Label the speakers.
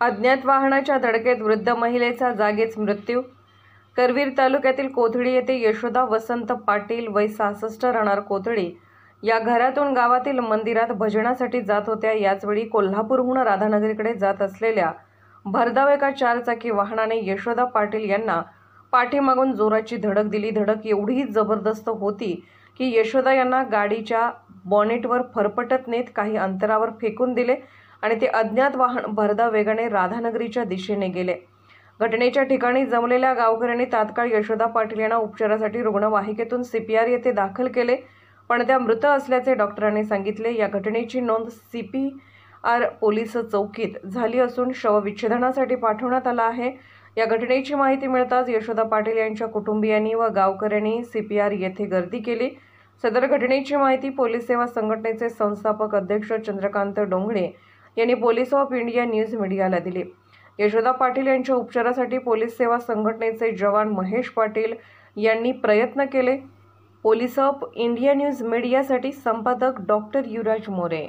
Speaker 1: अज्ञात वाहनाच्या धडकेत वृद्ध महिलेचा जागीच मृत्यू। करवीर तालुक्यातील कोथळी येथे यशोदा वसंत पाटील वय 66 राहणार कोथळी या घरातून गावातील मंदिरात भजनासाठी जात होत्या। याचवेळी कोल्हापूरहून राधानगरीकडे जात असलेल्या भरधाव एका 4 चाकी वाहनाने यशोदा पाटील यांना पाठीमागून जोराची धडक दिली। धडक एवढी जबरदस्त होती की यशोदा यांना गाडीच्या बॉनेटवर फरफटत नेत काही अंतरावर फेकून दिले आणि ते अज्ञात वाहन भरधाव वेगाने राधानगरीच्या दिशेने गेले। घटनेच्या ठिकाणी जमलेल्या गावकऱ्यांनी तात्काळ यशोदा पाटील यांना उपचारासाठी रुग्णवाहिकेतून CPR येथे दाखल केले, पण त्या मृत असल्याचे डॉक्टरांनी सांगितले। या घटनेची नोंद CPR पोलीस चौकीत झाली असून शवविच्छेदनासाठी पाठवण्यात आला आहे। या घटनेची माहिती मिळताच यशोदा पाटील यांच्या कुटुंबियांनी व गावकऱ्यांनी CPR येथे गर्दी केली। सदर घटनेची माहिती पोलीस सेवा संघटनेचे संस्थापक अध्यक्ष चंद्रकांत डोंगळे यांनी पोलीस ऑफ इंडिया न्यूज मीडियाला दिली। यशोदा पाटील यांच्या उपचारासाठी पोलीस सेवा संघटनेचे जवान महेश पाटील यांनी प्रयत्न केले। पोलीस ऑफ इंडिया न्यूज मीडियासाठी संपादक डॉक्टर युवराज मोरे।